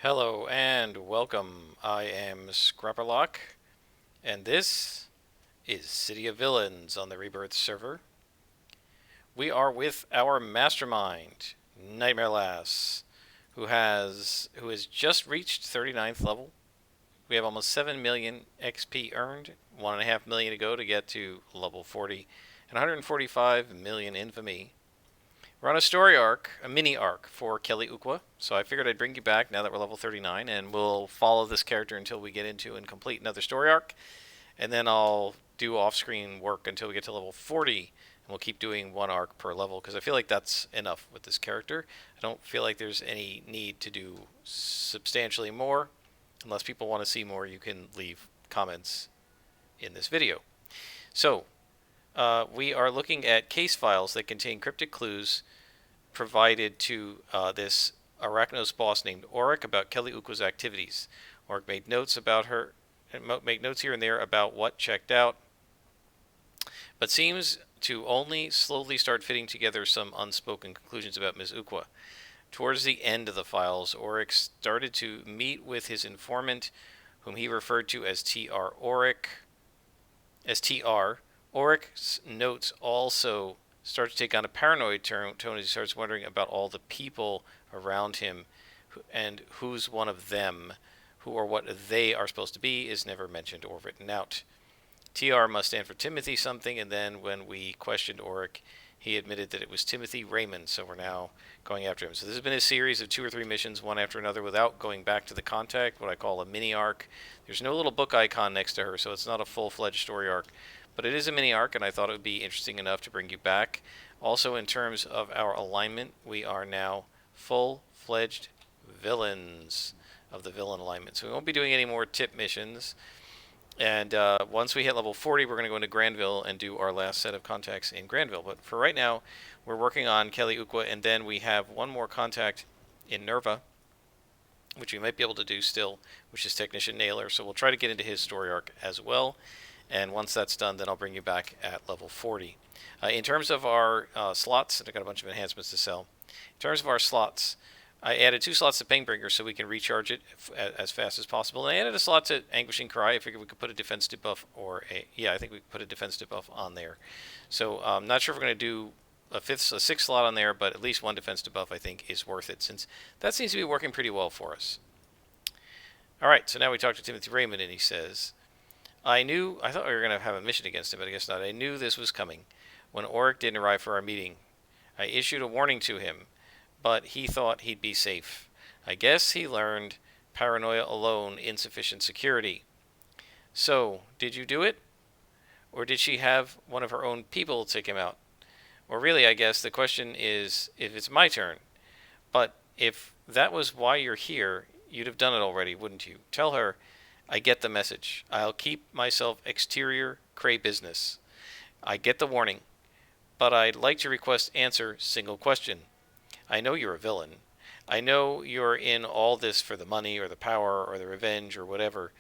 Hello and welcome. I am Scrapperlock, and this is City of Villains on the Rebirth server. We are with our Mastermind, Nightmare Lass, who has just reached 39th level. We have almost 7 million XP earned, 1.5 million to go to get to level 40, and 145 million infamy. We're on a story arc, a mini arc for Kelly Ukwa, so I figured I'd bring you back now that we're level 39, and we'll follow this character until we get into and complete another story arc, and then I'll do off-screen work until we get to level 40, and we'll keep doing one arc per level, because I feel like that's enough with this character. I don't feel like there's any need to do substantially more. Unless people want to see more, you can leave comments in this video. So, we are looking at case files that contain cryptic clues provided to this Arachnos boss named Auric about Kelly Ukwa's activities. Auric made notes about her, make notes here and there about what checked out, but seems to only slowly start fitting together some unspoken conclusions about Ms. Ukwa. Towards the end of the files, Auric started to meet with his informant, whom he referred to as T.R. Auric. As T.R. Auric's notes also start to take on a paranoid tone as he starts wondering about all the people around him and who's one of them, who or what they are supposed to be is never mentioned or written out. TR must stand for Timothy something, and then when we questioned Auric, he admitted that it was Timothy Raymond, so we're now going after him. So this has been a series of 2 or 3 missions, one after another, without going back to the contact, what I call a mini arc. There's no little book icon next to her, so it's not a full-fledged story arc. But it is a mini arc, and I thought it would be interesting enough to bring you back. Also, in terms of our alignment, we are now full-fledged villains of the villain alignment. So we won't be doing any more tip missions. And once we hit level 40, we're going to go into Granville and do our last set of contacts in Granville. But for right now, we're working on Kelly Ukwa, and then we have one more contact in Nerva, which we might be able to do still, which is Technician Nailer. So we'll try to get into his story arc as well. And once that's done, then I'll bring you back at level 40. In terms of our slots, I've got a bunch of enhancements to sell. In terms of our slots, I added 2 slots to Painbringer so we can recharge it as fast as possible. And I added a slot to Anguishing Cry. I figured we could put a defense debuff I think we could put a defense debuff on there. So I'm not sure if we're going to do a 6th slot on there, but at least 1 defense debuff I think is worth it, since that seems to be working pretty well for us. Alright, so now we talk to Timothy Raymond, and he says, I thought we were going to have a mission against him, but I guess not. I knew this was coming. When Auric didn't arrive for our meeting, I issued a warning to him, but he thought he'd be safe. I guess he learned paranoia alone, insufficient security. So, did you do it? Or did she have one of her own people take him out? Or really, I guess the question is if it's my turn. But if that was why you're here, you'd have done it already, wouldn't you? Tell her, I get the message. I'll keep myself exterior cray business. I get the warning, but I'd like to request answer single question. I know you're a villain. I know you're in all this for the money or the power or the revenge or whatever,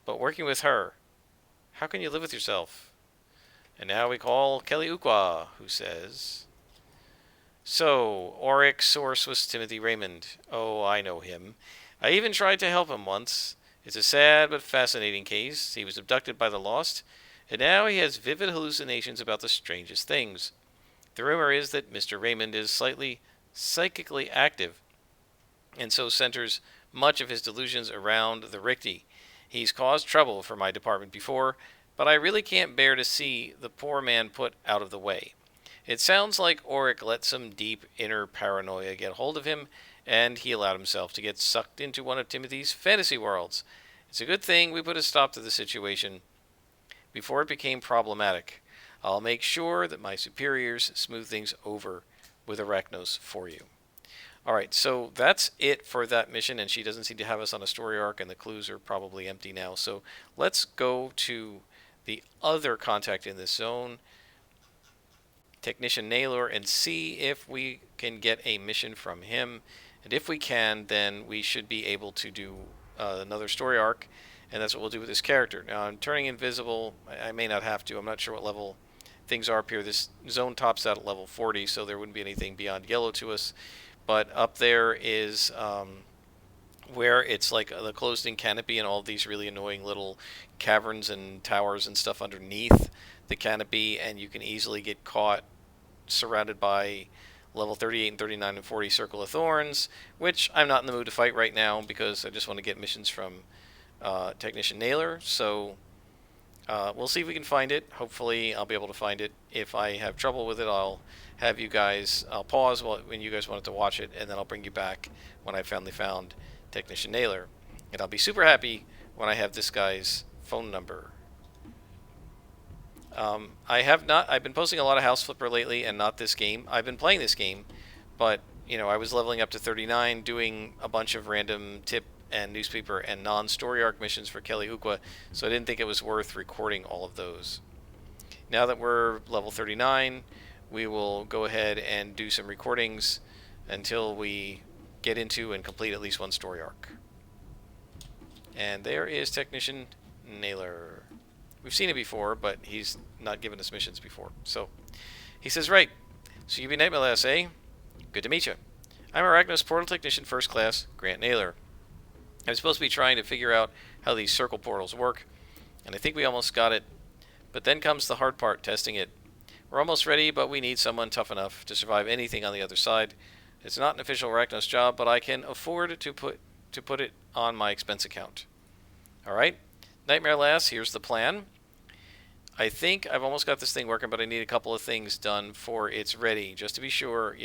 but working with her, how can you live with yourself? And now we call Kelly Ukwa, who says, So, Auric's source was Timothy Raymond. Oh, I know him. I even tried to help him once. It's a sad but fascinating case. He was abducted by the Lost, and now he has vivid hallucinations about the strangest things. The rumor is that Mr. Raymond is slightly psychically active, and so centers much of his delusions around the Richte. He's caused trouble for my department before, but I really can't bear to see the poor man put out of the way. It sounds like Auric let some deep inner paranoia get hold of him, and he allowed himself to get sucked into one of Timothy's fantasy worlds. It's a good thing we put a stop to the situation before it became problematic. I'll make sure that my superiors smooth things over with Arachnos for you. Alright, so that's it for that mission, and she doesn't seem to have us on a story arc, and the clues are probably empty now. So let's go to the other contact in this zone, Technician Nailer, and see if we can get a mission from him. And if we can, then we should be able to do another story arc, and that's what we'll do with this character. Now, I'm turning invisible. I may not have to. I'm not sure what level things are up here. This zone tops out at level 40, so there wouldn't be anything beyond yellow to us. But up there is where it's like the closed-in canopy and all these really annoying little caverns and towers and stuff underneath the canopy, and you can easily get caught surrounded by level 38 and 39 and 40 Circle of Thorns, which I'm not in the mood to fight right now because I just want to get missions from Technician Nailer. So we'll see if we can find it. Hopefully I'll be able to find it. If I have trouble with it, I'll pause when you guys wanted to watch it, and then I'll bring you back when I finally found Technician Nailer. And I'll be super happy when I have this guy's phone number. I've been posting a lot of House Flipper lately, and not this game. I've been playing this game, but I was leveling up to 39, doing a bunch of random tip and newspaper and non-story arc missions for Kelly Ukwa, so I didn't think it was worth recording all of those. Now that we're level 39, we will go ahead and do some recordings until we get into and complete at least one story arc. And there is Technician Nailer. We've seen it before, but he's not given us missions before. So he says, right, so you be Night Malass, eh? Good to meet you. I'm Arachnos Portal Technician First Class, Grant Nailer. I'm supposed to be trying to figure out how these circle portals work, and I think we almost got it. But then comes the hard part, testing it. We're almost ready, but we need someone tough enough to survive anything on the other side. It's not an official Arachnos job, but I can afford to put it on my expense account. Alright, Nightmare Lass, here's the plan. I think I've almost got this thing working, but I need a couple of things done before it's ready, just to be sure,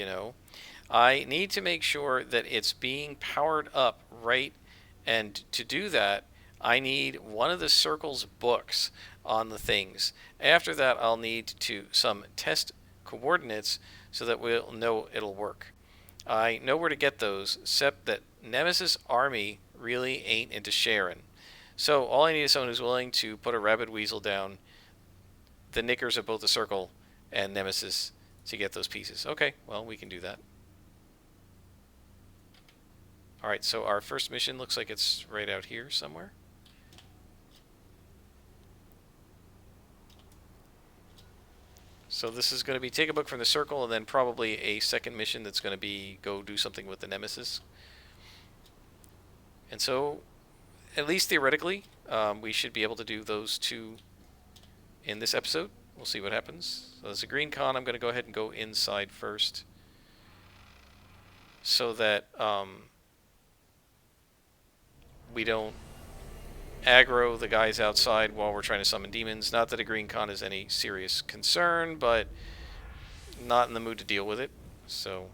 I need to make sure that it's being powered up right, and to do that, I need one of the Circle's books on the things. After that, I'll need some test coordinates so that we'll know it'll work. I know where to get those, except that Nemesis Army really ain't into sharing. So all I need is someone who's willing to put a rabid weasel down the knickers of both the Circle and Nemesis to get those pieces. Okay, well, we can do that. Alright, so our first mission looks like it's right out here somewhere. So this is going to be take a book from the Circle, and then probably a second mission that's going to be go do something with the Nemesis. And so, at least theoretically, we should be able to do those two in this episode. We'll see what happens. So there's a green con. I'm going to go ahead and go inside first, so that we don't aggro the guys outside while we're trying to summon demons. Not that a green con is any serious concern, but not in the mood to deal with it. So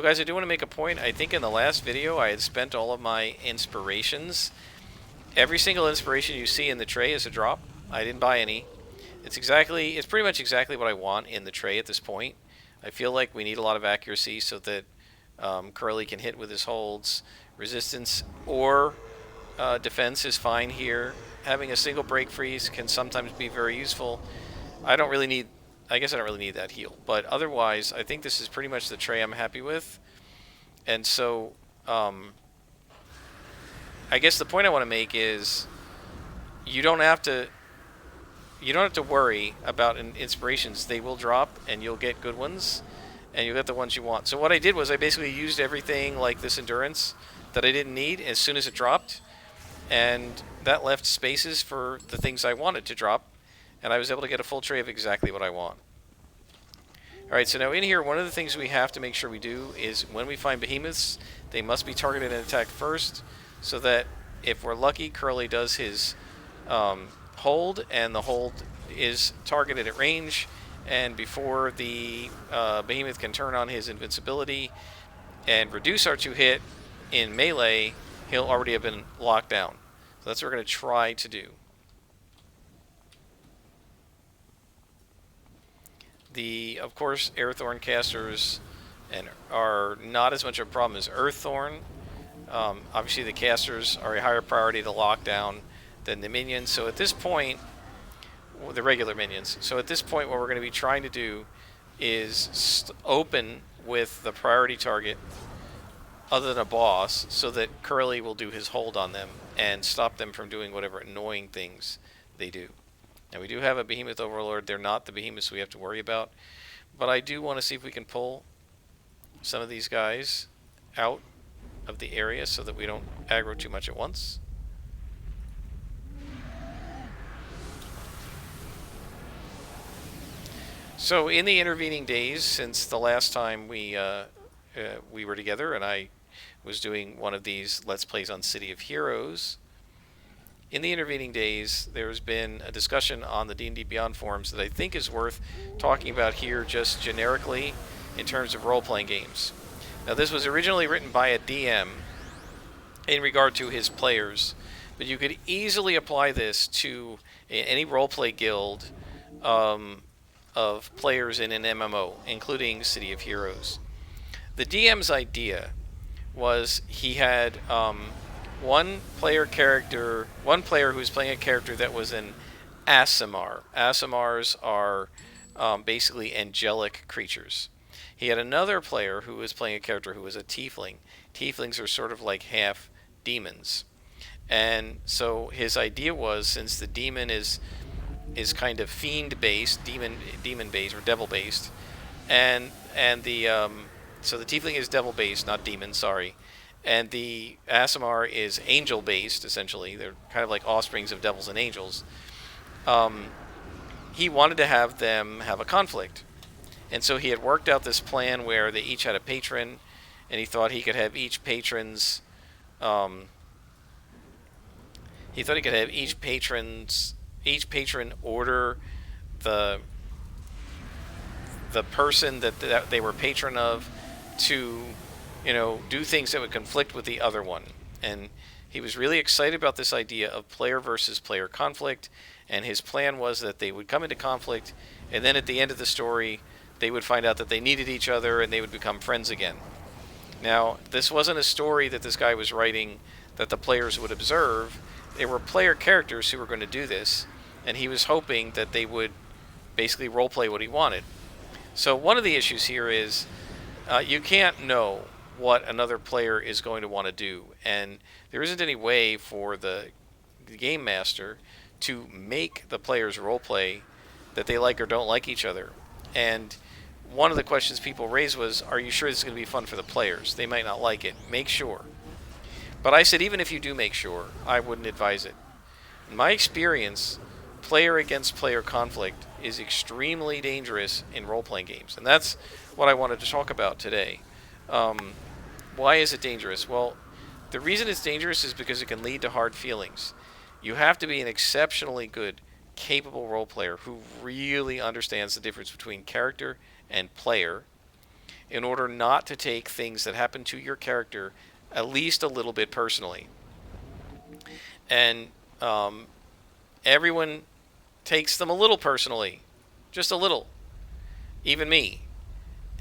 guys, I do want to make a point. I think in the last video I had spent all of my inspirations. Every single inspiration you see in the tray is a drop. I didn't buy any. It's pretty much exactly what I want in the tray at this point. I feel like we need a lot of accuracy so that Curly can hit with his holds. Resistance or defense is fine here. Having a single break freeze can sometimes be very useful. I guess I don't really need that heal. But otherwise, I think this is pretty much the tray I'm happy with. And so, I guess the point I want to make is you don't have to worry about inspirations. They will drop, and you'll get good ones, and you'll get the ones you want. So what I did was I basically used everything like this endurance that I didn't need as soon as it dropped, and that left spaces for the things I wanted to drop, and I was able to get a full tray of exactly what I want. Alright, so now in here, one of the things we have to make sure we do is when we find behemoths, they must be targeted and attacked first, so that if we're lucky, Curly does his hold, and the hold is targeted at range, and before the behemoth can turn on his invincibility and reduce our 2-hit in melee, he'll already have been locked down. So that's what we're going to try to do. Of course, Airthorn casters are not as much of a problem as Earththorn. Obviously, the casters are a higher priority to lock down than the minions. So at this point, the regular minions. So at this point, what we're going to be trying to do is open with the priority target other than a boss, so that Curly will do his hold on them and stop them from doing whatever annoying things they do. Now, we do have a Behemoth Overlord. They're not the behemoths we have to worry about. But I do want to see if we can pull some of these guys out of the area so that we don't aggro too much at once. So in the intervening days since the last time we were together, and I was doing one of these Let's Plays on City of Heroes, in the intervening days there's been a discussion on the D&D Beyond forums that I think is worth talking about here just generically in terms of role-playing games. Now, this was originally written by a DM in regard to his players, but you could easily apply this to any role-play guild of players in an MMO, including City of Heroes. The DM's idea was he had one player who was playing a character that was an Aasimar. Aasimars are basically angelic creatures. He had another player who was playing a character who was a tiefling. Tieflings are sort of like half demons. And so his idea was, since the demon is kind of fiend based, demon based or devil based, and the so the tiefling is devil based, not demon, sorry. And the Aasimar is angel based, essentially. They're kind of like offsprings of devils and angels. He wanted to have them have a conflict. And so he had worked out this plan where they each had a patron, and he thought he could have each patron's each patron order the person that they were patron of to, do things that would conflict with the other one. And he was really excited about this idea of player versus player conflict, and his plan was that they would come into conflict, and then at the end of the story they would find out that they needed each other and they would become friends again. Now, this wasn't a story that this guy was writing that the players would observe. They were player characters who were going to do this, and he was hoping that they would basically roleplay what he wanted. So one of the issues here is you can't know what another player is going to want to do, and there isn't any way for the game master to make the players roleplay that they like or don't like each other. And one of the questions people raised was, are you sure this is going to be fun for the players? They might not like it. Make sure. But I said, even if you do make sure, I wouldn't advise it. In my experience, player against player conflict is extremely dangerous in role-playing games. And that's what I wanted to talk about today. Why is it dangerous? Well, the reason it's dangerous is because it can lead to hard feelings. You have to be an exceptionally good, capable role player who really understands the difference between character and player in order not to take things that happen to your character at least a little bit personally. And everyone takes them a little personally, just a little, even me,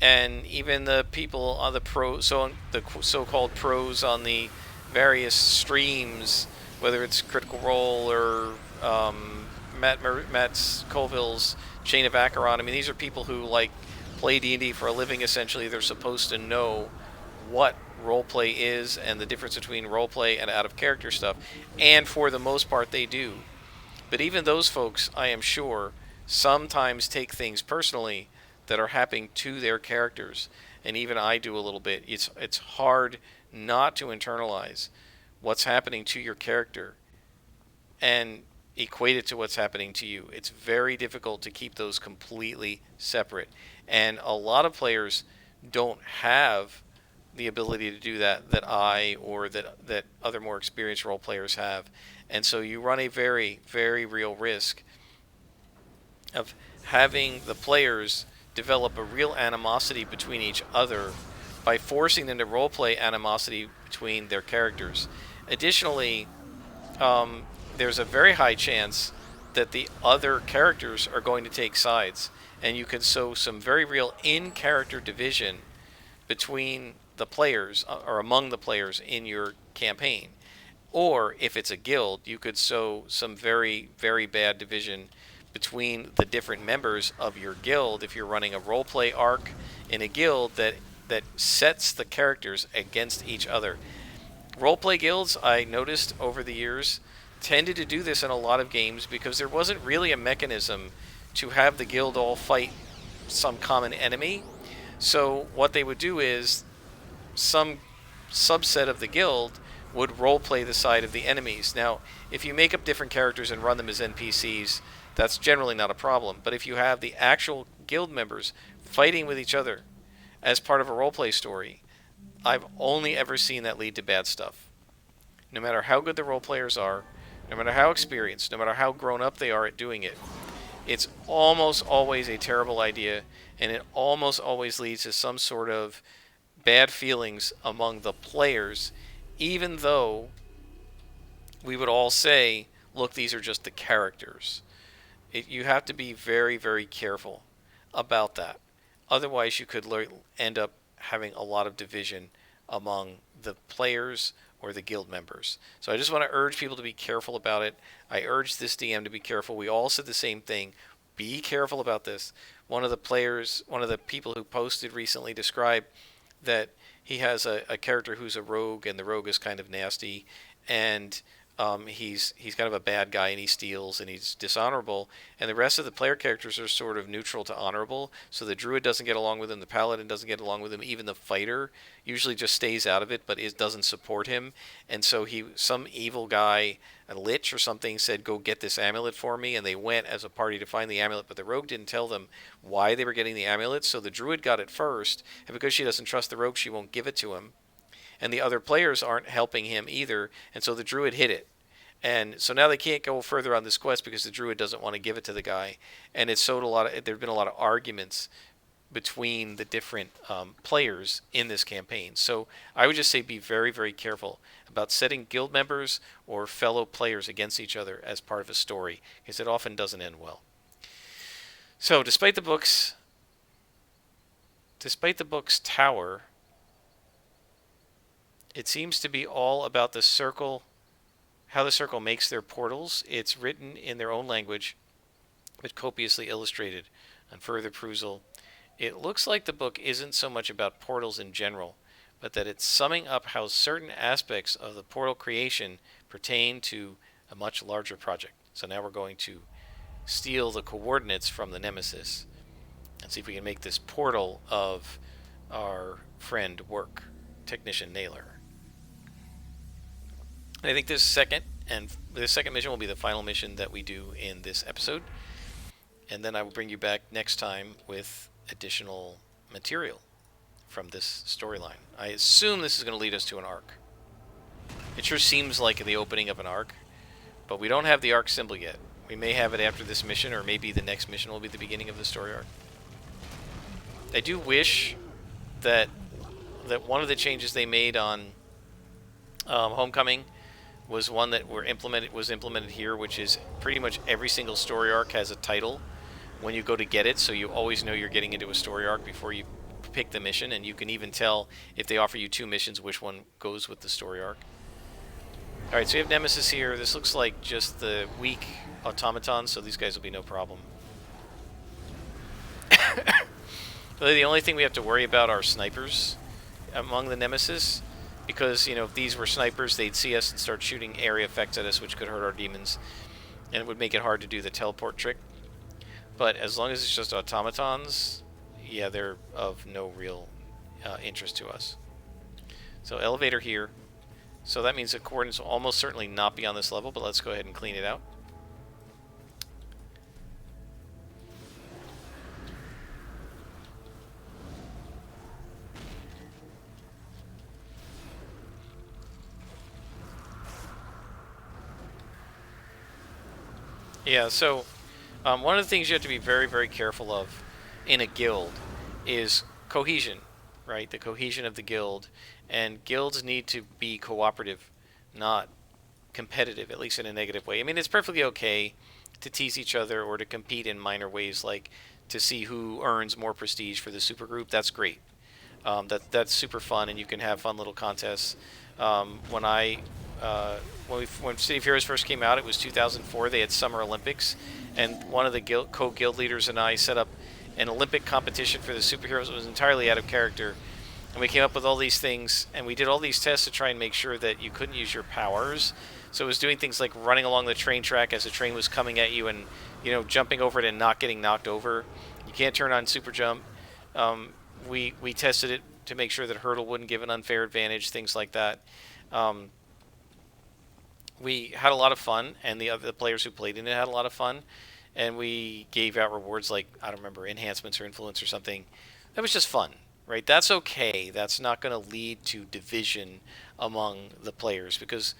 and even the people on the so-called pros on the various streams, whether it's Critical Role or Matt Colville's Chain of Acheron. I mean, these are people who play D&D for a living. Essentially, they're supposed to know what roleplay is and the difference between roleplay and out of character stuff, and for the most part they do. But even those folks, I am sure, sometimes take things personally that are happening to their characters, and even I do a little bit. It's hard not to internalize what's happening to your character and equate it to what's happening to you. It's very difficult to keep those completely separate, and a lot of players don't have the ability to do that I or that other more experienced role players have. And so you run a very, very real risk of having the players develop a real animosity between each other by forcing them to roleplay animosity between their characters. Additionally, there's a very high chance that the other characters are going to take sides, and you can sow some very real in-character division between the players or among the players in your campaign. Or if it's a guild, you could sow some very, very bad division between the different members of your guild if you're running a roleplay arc in a guild that sets the characters against each other. Roleplay guilds, I noticed over the years, tended to do this in a lot of games because there wasn't really a mechanism to have the guild all fight some common enemy. So what they would do is some subset of the guild would roleplay the side of the enemies. Now, if you make up different characters and run them as NPCs, that's generally not a problem. But if you have the actual guild members fighting with each other as part of a roleplay story, I've only ever seen that lead to bad stuff. No matter how good the role players are, no matter how experienced, no matter how grown up they are at doing it, it's almost always a terrible idea, and it almost always leads to some sort of bad feelings among the players, even though we would all say, look, these are just the characters. You have to be very, very careful about that. Otherwise, you could end up having a lot of division among the players or the guild members. So I just want to urge people to be careful about it. I urge this DM to be careful. We all said the same thing. Be careful about this. One of the people who posted recently described that he has a character who's a rogue, and the rogue is kind of nasty, and he's kind of a bad guy, and he steals, and he's dishonorable, and the rest of the player characters are sort of neutral to honorable. So the druid doesn't get along with him, the paladin doesn't get along with him, even the fighter usually just stays out of it, but it doesn't support him. And so some evil guy, a lich or something, said, go get this amulet for me, and they went as a party to find the amulet, but the rogue didn't tell them why they were getting the amulet. So the druid got it first, and because she doesn't trust the rogue, she won't give it to him, and the other players aren't helping him either, and so the druid hid it. And so now they can't go further on this quest because the druid doesn't want to give it to the guy. And there have been a lot of arguments between the different players in this campaign. So I would just say be very, very careful about setting guild members or fellow players against each other as part of a story, because it often doesn't end well. So despite the book's tower, it seems to be all about the circle, how the circle makes their portals. It's written in their own language, but copiously illustrated. On further perusal, it looks like the book isn't so much about portals in general, but that it's summing up how certain aspects of the portal creation pertain to a much larger project. So now we're going to steal the coordinates from the Nemesis and see if we can make this portal of our friend work, Technician Naylor. And I think this second mission will be the final mission that we do in this episode. And then I will bring you back next time with additional material from this storyline. I assume this is going to lead us to an arc. It sure seems like the opening of an arc, but we don't have the arc symbol yet. We may have it after this mission, or maybe the next mission will be the beginning of the story arc. I do wish that one of the changes they made on Homecoming was one that was implemented here, which is pretty much every single story arc has a title when you go to get it, so you always know you're getting into a story arc before you pick the mission, and you can even tell if they offer you 2 missions which one goes with the story arc. Alright, so we have Nemesis here. This looks like just the weak automatons, so these guys will be no problem. Really, the only thing we have to worry about are snipers among the Nemesis, because, you know, if these were snipers, they'd see us and start shooting area effects at us, which could hurt our demons, and it would make it hard to do the teleport trick. But as long as it's just automatons, yeah, they're of no real interest to us. So elevator here. So that means the coordinates will almost certainly not be on this level, but let's go ahead and clean it out. Yeah, so one of the things you have to be very, very careful of in a guild is cohesion, right? The cohesion of the guild. And guilds need to be cooperative, not competitive, at least in a negative way. I mean, it's perfectly okay to tease each other or to compete in minor ways, like to see who earns more prestige for the supergroup. That's great. That's super fun, and you can have fun little contests. When City of Heroes first came out, it was 2004. They had Summer Olympics, and one of the co-guild leaders and I set up an Olympic competition for the superheroes. It was entirely out of character, and we came up with all these things, and we did all these tests to try and make sure that you couldn't use your powers. So it was doing things like running along the train track as the train was coming at you, and, you know, jumping over it and not getting knocked over. You can't turn on super jump. We tested it to make sure that hurdle wouldn't give an unfair advantage, things like that. Um, we had a lot of fun, and the players who played in it had a lot of fun. And we gave out rewards like, I don't remember, enhancements or influence or something. That was just fun, right? That's okay. That's not going to lead to division among the players because,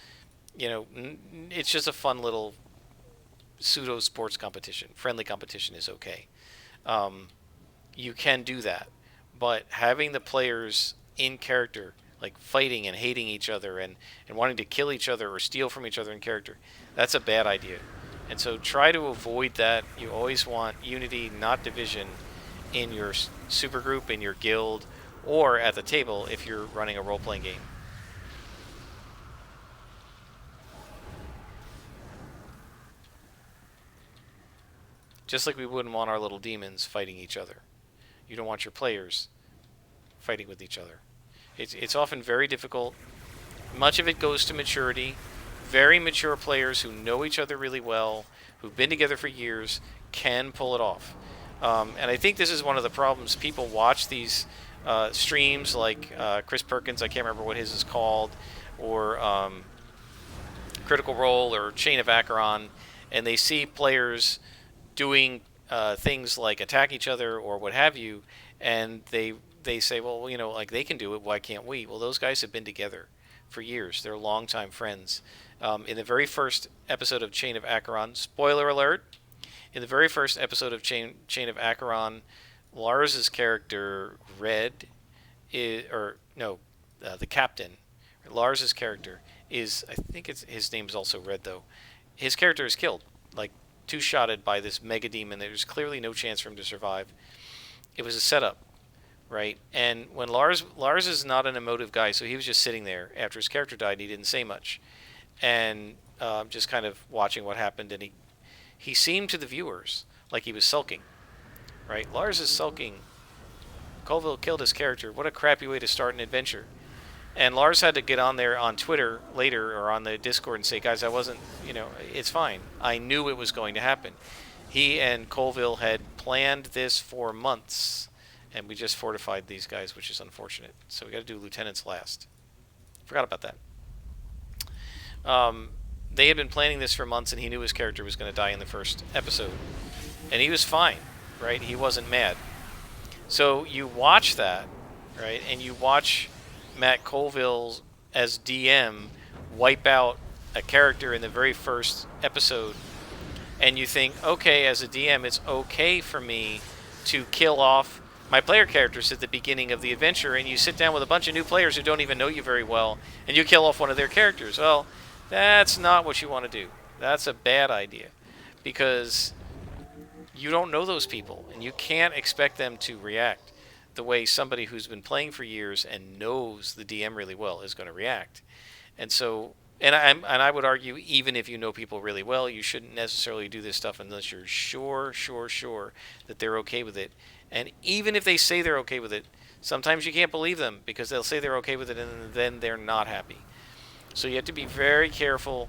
it's just a fun little pseudo sports competition. Friendly competition is okay. Um, you can do that, but having the players in character, like fighting and hating each other and wanting to kill each other or steal from each other in character, that's a bad idea. And so try to avoid that. You always want unity, not division, in your supergroup, in your guild, or at the table if you're running a role-playing game. Just like we wouldn't want our little demons fighting each other. You don't want your players fighting with each other. It's often very difficult. Much of it goes to maturity. Very mature players who know each other really well, who've been together for years, can pull it off. And I think this is one of the problems. People watch these streams like Chris Perkins, I can't remember what his is called, or Critical Role or Chain of Acheron, and they see players doing things like attack each other or what have you, and they say, well, like they can do it, why can't we? Well, those guys have been together for years. They're longtime friends. In the very first episode of Chain of Acheron, spoiler alert, in the very first episode of Chain of Acheron, Lars's character, Red, the captain, Lars's character is, I think his name is also Red though. His character is killed, like two-shotted by this mega demon. There's clearly no chance for him to survive. It was a setup, right? And when Lars is not an emotive guy, so he was just sitting there after his character died. And he didn't say much, and just kind of watching what happened. And he seemed to the viewers like he was sulking, right? Lars is sulking. Colville killed his character. What a crappy way to start an adventure. And Lars had to get on there on Twitter later or on the Discord and say, guys, I wasn't, it's fine. I knew it was going to happen. He and Colville had planned this for months, and we just fortified these guys, which is unfortunate. So we got to do lieutenants last. Forgot about that. They had been planning this for months, and he knew his character was going to die in the first episode. And he was fine, right? He wasn't mad. So you watch that, right? And you watch Matt Colville as DM wipe out a character in the very first episode, and you think, okay, as a DM, it's okay for me to kill off my player characters at the beginning of the adventure, and you sit down with a bunch of new players who don't even know you very well, and you kill off one of their characters. Well, that's not what you want to do. That's a bad idea, because you don't know those people, and you can't expect them to react the way somebody who's been playing for years and knows the DM really well is going to react. And so, and I would argue, even if you know people really well, you shouldn't necessarily do this stuff unless you're sure that they're okay with it. And even if they say they're okay with it, sometimes you can't believe them because they'll say they're okay with it and then they're not happy. So you have to be very careful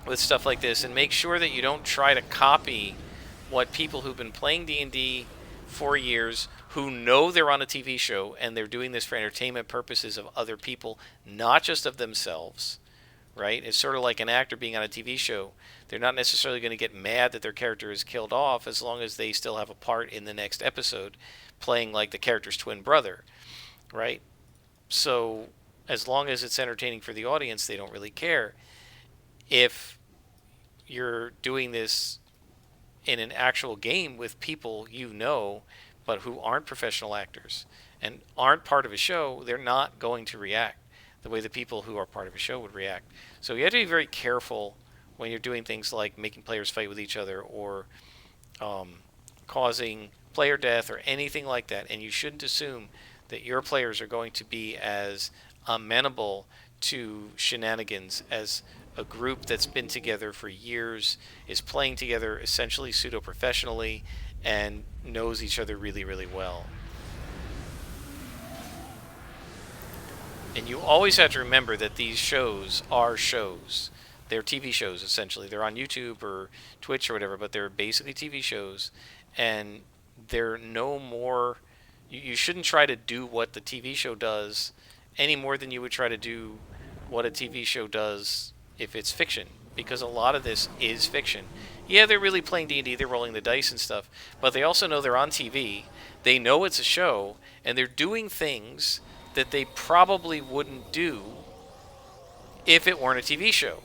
with stuff like this, and make sure that you don't try to copy what people who've been playing D&D for years, who know they're on a TV show and they're doing this for entertainment purposes of other people, not just of themselves, right? It's sort of like an actor being on a TV show. They're not necessarily going to get mad that their character is killed off as long as they still have a part in the next episode playing like the character's twin brother, right? So as long as it's entertaining for the audience, they don't really care. If you're doing this in an actual game with people you know, but who aren't professional actors and aren't part of a show, they're not going to react the way the people who are part of a show would react. So you have to be very careful when you're doing things like making players fight with each other or causing player death or anything like that. And you shouldn't assume that your players are going to be as amenable to shenanigans as a group that's been together for years, is playing together essentially pseudo-professionally, and knows each other really, really well. And you always have to remember that these shows are shows. They're TV shows, essentially. They're on YouTube or Twitch or whatever, but they're basically TV shows. and they're no more. You shouldn't try to do what the TV show does any more than you would try to do what a TV show does if it's fiction, because a lot of this is fiction. Yeah, they're really playing D&D, they're rolling the dice and stuff, but they also know they're on TV, they know it's a show, and they're doing things that they probably wouldn't do if it weren't a TV show,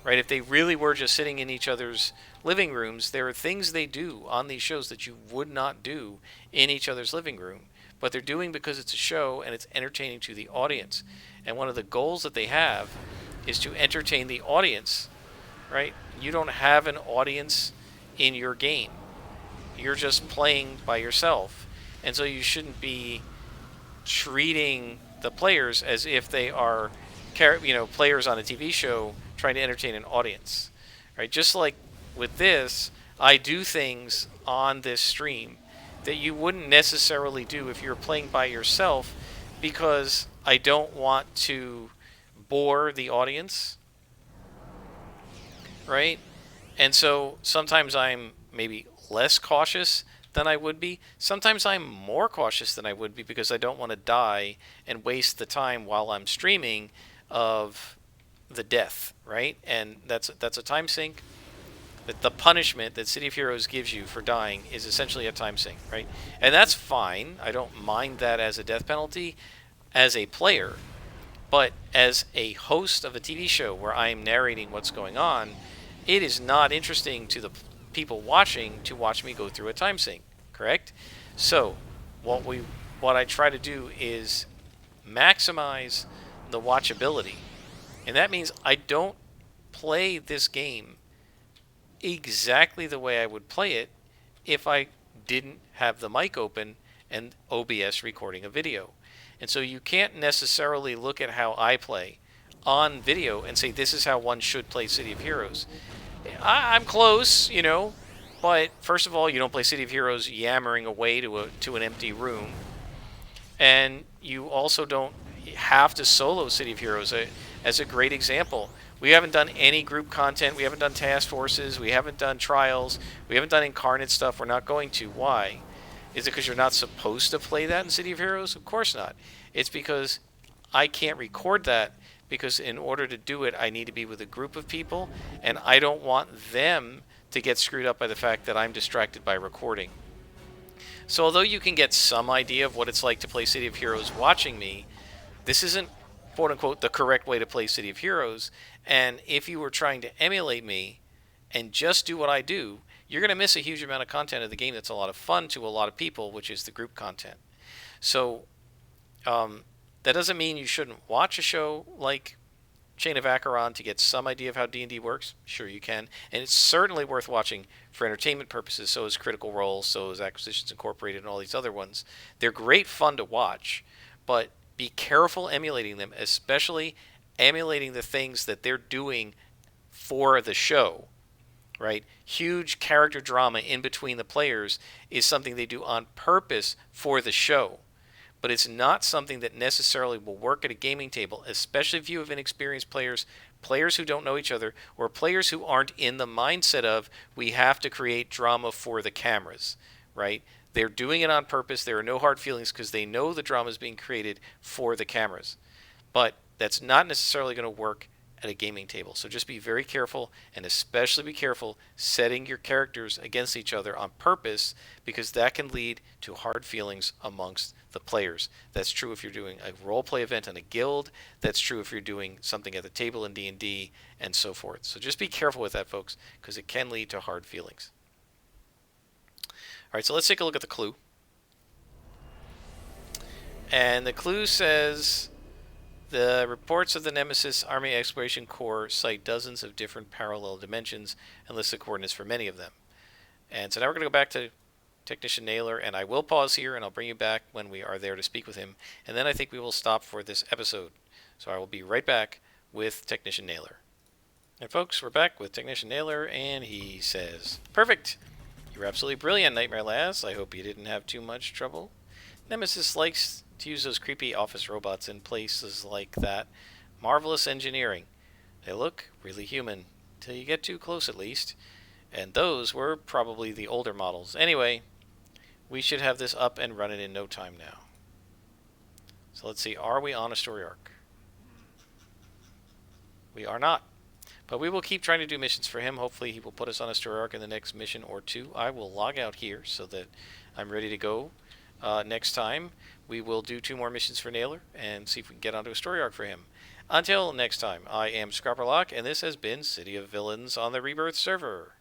right? If they really were just sitting in each other's living rooms, there are things they do on these shows that you would not do in each other's living room, but they're doing because it's a show and it's entertaining to the audience. And one of the goals that they have is to entertain the audience, right? You don't have an audience in your game. You're just playing by yourself. And so you shouldn't be treating the players as if they are, players on a TV show trying to entertain an audience, right? Just like with this, I do things on this stream that you wouldn't necessarily do if you're playing by yourself, because I don't want to bore the audience, right? And so sometimes I'm maybe less cautious than I would be. Sometimes I'm more cautious than I would be because I don't want to die and waste the time while I'm streaming of the death, right? And that's a time sink. That the punishment that City of Heroes gives you for dying is essentially a time sink, right? And that's fine. I don't mind that as a death penalty as a player. But as a host of a TV show where I am narrating what's going on, it is not interesting to the people watching to watch me go through a time sink, correct? So what I try to do is maximize the watchability. And that means I don't play this game exactly the way I would play it if I didn't have the mic open and OBS recording a video. And so you can't necessarily look at how I play on video and say this is how one should play City of Heroes. I'm close, but first of all, you don't play City of Heroes yammering away to an empty room, and you also don't have to solo City of Heroes. As a great example, we haven't done any group content, we haven't done task forces, we haven't done trials, we haven't done incarnate stuff. We're not going to. Why? Is it because you're not supposed to play that in City of Heroes? Of course not. It's because I can't record that, because in order to do it, I need to be with a group of people, and I don't want them to get screwed up by the fact that I'm distracted by recording. So although you can get some idea of what it's like to play City of Heroes watching me, this isn't, quote unquote, the correct way to play City of Heroes. And if you were trying to emulate me and just do what I do, you're going to miss a huge amount of content of the game that's a lot of fun to a lot of people, which is the group content. So that doesn't mean you shouldn't watch a show like Chain of Acheron to get some idea of how D&D works. Sure, you can. And it's certainly worth watching for entertainment purposes. So is Critical Role, so is Acquisitions Incorporated, and all these other ones. They're great fun to watch, but be careful emulating them, especially emulating the things that they're doing for the show, right? Huge character drama in between the players is something they do on purpose for the show. But it's not something that necessarily will work at a gaming table, especially if you have inexperienced players, players who don't know each other, or players who aren't in the mindset of, we have to create drama for the cameras, right? They're doing it on purpose. There are no hard feelings because they know the drama is being created for the cameras. But that's not necessarily going to work at a gaming table. So just be very careful, and especially be careful setting your characters against each other on purpose, because that can lead to hard feelings amongst the players. That's true if you're doing a role play event in a guild. That's true if you're doing something at the table in D&D, and so forth. So just be careful with that, folks, because it can lead to hard feelings. All right, so let's take a look at the clue. And the clue says, the reports of the Nemesis Army Exploration Corps cite dozens of different parallel dimensions and list the coordinates for many of them. And so now we're going to go back to Technician Naylor, and I will pause here, and I'll bring you back when we are there to speak with him. And then I think we will stop for this episode. So I will be right back with Technician Naylor. And folks, we're back with Technician Naylor, and he says, perfect! You're absolutely brilliant, Nightmare Lass. I hope you didn't have too much trouble. Nemesis likes to use those creepy office robots in places like that. Marvelous engineering. They look really human, till you get too close at least. And those were probably the older models. Anyway, We should have this up and running in no time now. So let's see, are we on a story arc? We are not. But we will keep trying to do missions for him. Hopefully he will put us on a story arc in the next mission or two. I will log out here so that I'm ready to go. Next time, we will do 2 more missions for Naylor and see if we can get onto a story arc for him. Until next time, I am Scrapperlock, and this has been City of Villains on the Rebirth server.